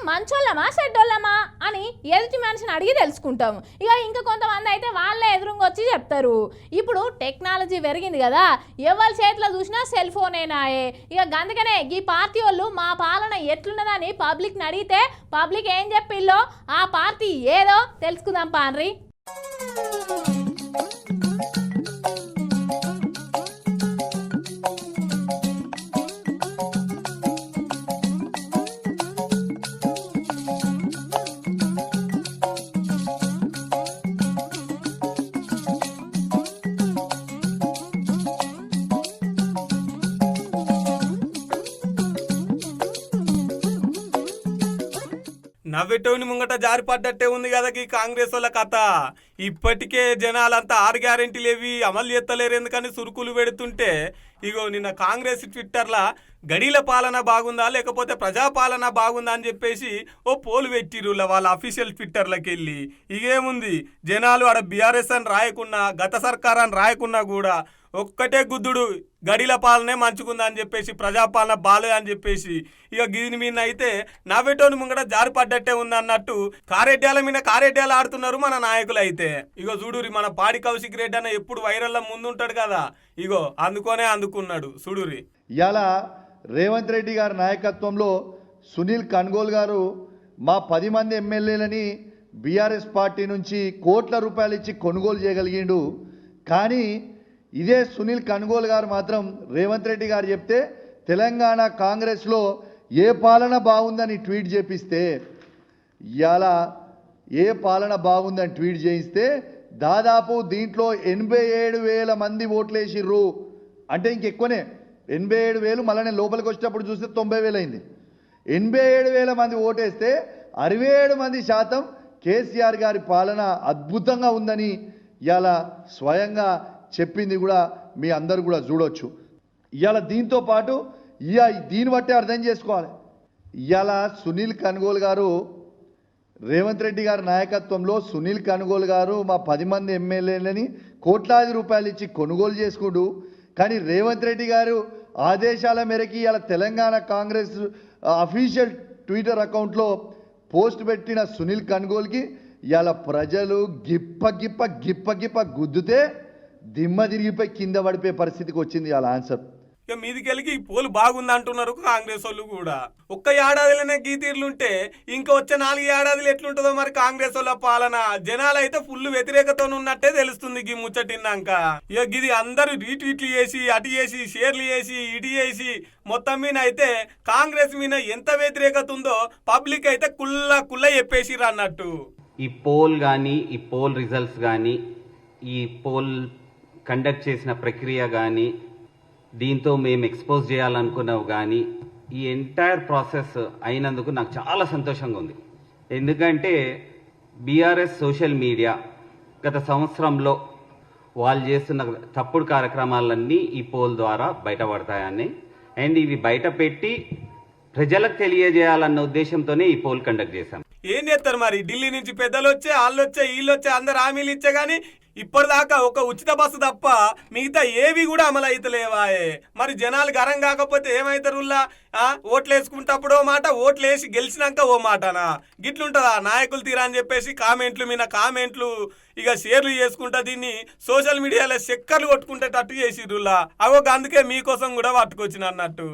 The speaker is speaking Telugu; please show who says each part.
Speaker 1: మంచోళ్ళమా చెడ్డోళ్ళమా అని ఎదుటి మనిషిని అడిగి తెలుసుకుంటాము. ఇంకా కొంతమంది అయితే వాళ్ళే ఎదురుగా వచ్చి చెప్తారు. ఇప్పుడు టెక్నాలజీ పెరిగింది కదా, ఎవరి చేతిలో చూసినా సెల్ ఫోనేనాయే. అందుకనే ఈ పార్టీ వాళ్ళు మా పాలన ఎట్లున్నదని పబ్లిక్ని అడిగితే పబ్లిక్ ఏం చెప్పిల్లో ఆ పార్టీ ఏదో తెలుసుకుందాం పాన్రి.
Speaker 2: నవ్వెటోని ముంగట జారిపడ్డట్టే ఉంది కదా ఈ కాంగ్రెస్ వాళ్ళ కథ. ఇప్పటికే జనాలంతా 6 గ్యారెంటీలు ఏవి అమలు చేస్తలేరు ఎందుకని సురుకులు పెడుతుంటే నిన్న కాంగ్రెస్ ట్విట్టర్లా గడీల పాలన బాగుందా లేకపోతే ప్రజాపాలన బాగుందా అని చెప్పేసి ఓ పోలు పెట్టిరు వాళ్ళ అఫీషియల్ ట్విట్టర్లకి వెళ్ళి. ఏముంది, జనాలు ఆడ బీఆర్ఎస్ అని రాయకున్నా గత సర్కార్ అని రాయకున్నా కూడా ఒక్కటే గుద్దుడు గడిల పాలనే మంచుకుందా అని చెప్పేసి, ప్రజాపాలన బాలే అని చెప్పేసి దీని మీద అయితే నవ్వేటోని ముంగట జారిపడ్డట్టే ఉంది అన్నట్టు కారెడ్డాల మీద కారెడ్డాలు ఆడుతున్నారు మన నాయకులు అయితే. చూడురి, మన పాడి కౌశిక్ రెడ్డి అన్న ఎప్పుడు వైరల్లో ముందుంటాడు కదా, అందుకున్నాడు చూడురి.
Speaker 3: ఇలా రేవంత్ రెడ్డి గారి నాయకత్వంలో సునీల్ కన్గోల్ గారు మా 10 మంది ఎమ్మెల్యేలని బీఆర్ఎస్ పార్టీ నుంచి కోట్ల రూపాయలు ఇచ్చి కొనుగోలు చేయగలిగిండు. కానీ ఇదే సునీల్ కన్గోల్ గారు మాత్రం రేవంత్ రెడ్డి గారు చెప్తే తెలంగాణ కాంగ్రెస్లో ఏ పాలన బాగుందని ట్వీట్ చేపిస్తే, ఇలా ఏ పాలన బాగుందని ట్వీట్ చేయిస్తే దాదాపు దీంట్లో 87,000 మంది ఓట్లేసిర్రు. అంటే ఇంకెక్కువనే, 87,000. మళ్ళీ నేను లోపలికి వచ్చేటప్పుడు చూస్తే 90,000 అయింది. 87,000 మంది ఓటేస్తే 67% కేసీఆర్ గారి పాలన అద్భుతంగా ఉందని ఇలా స్వయంగా చెప్పింది కూడా మీ అందరు కూడా చూడొచ్చు. ఇవాళ దీంతో పాటు దీన్ని బట్టే అర్థం చేసుకోవాలి. ఇవాళ సునీల్ కన్గోల్ గారు రేవంత్ రెడ్డి గారి నాయకత్వంలో సునీల్ కన్గోల్ గారు మా 10 మంది ఎమ్మెల్యేలని కోట్లాది రూపాయలు ఇచ్చి కొనుగోలు చేసుకుంటూ, కానీ రేవంత్ రెడ్డి గారు ఆదేశాల మేరకు ఇలా తెలంగాణ కాంగ్రెస్ అఫీషియల్ ట్విట్టర్ అకౌంట్లో పోస్ట్ పెట్టిన సునీల్ కన్గోల్కి ఇలా ప్రజలు గిప్ప గిప్ప గిప్ప గిప్ప గుద్దుతే దిమ్మ తిరిగిపోయి కింద పడిపోయే పరిస్థితికి వచ్చింది వాళ్ళ ఆన్సర్.
Speaker 2: మీదికెళ్ళి ఈ పోలు బాగుంది అంటున్నారు కాంగ్రెస్ వాళ్ళు కూడా. ఒక్క ఏడాదిలోనే గీతీర్లుంటే ఇంకా వచ్చే 4 ఏడాదిలు ఎట్లుంటుందో మరి కాంగ్రెస్ వాళ్ళ పాలన. జనాలు అయితే ఫుల్ వ్యతిరేకత ఉన్నట్టే తెలుస్తుంది ఈ ముచ్చటిన్నాక. ఇది అందరూ రీట్వీట్లు చేసి అటు చేసి షేర్లు చేసి ఇటు చేసి మొత్తం మీద అయితే కాంగ్రెస్ మీద ఎంత వ్యతిరేకత ఉందో పబ్లిక్ అయితే కుల్ల చెప్పేసిర్రు అన్నట్టు.
Speaker 4: ఈ పోల్ కానీ ఈ పోల్ రిజల్ట్స్ కానీ ఈ పోల్ కండక్ట్ చేసిన ప్రక్రియ కానీ దీంతో మేము ఎక్స్పోజ్ చేయాలనుకున్నవి కానీ ఈ ఎంటైర్ ప్రాసెస్ అయినందుకు నాకు చాలా సంతోషంగా ఉంది. ఎందుకంటే బీఆర్ఎస్ సోషల్ మీడియా గత సంవత్సరంలో వాళ్ళు చేస్తున్న తప్పుడు కార్యక్రమాలన్నీ ఈ పోల్ ద్వారా బయటపడతాయని, అండ్ ఇవి బయట పెట్టి ప్రజలకు తెలియజేయాలన్న ఉద్దేశంతోనే ఈ పోల్ కండక్ట్ చేశాం.
Speaker 2: ఏం చేస్తారు మరి, ఢిల్లీ నుంచి పెద్దలు వచ్చే వాళ్ళు వచ్చే వీళ్ళు వచ్చే అందరు హామీలు ఇచ్చే కానీ ఇప్పటిదాకా ఒక ఉచిత బస్సు తప్ప మిగతా ఏవి కూడా అమలు అయితలేవాయే. మరి జనాలు గరం కాకపోతే ఏమైతారుల్లా? ఓట్లు వేసుకుంటప్పుడు ఓ మాట, ఓట్లు వేసి గెలిచినాక ఓ మాటనా? గిట్లుంటుందా నాయకులు తీరా అని చెప్పేసి కామెంట్లు మీద కామెంట్లు షేర్లు చేసుకుంటా దీన్ని సోషల్ మీడియాలో చక్కర్లు కొట్టుకుంటేటట్టు చేసిరుల్లా. అందుకే మీకోసం కూడా పట్టుకొచ్చిన అన్నట్టు.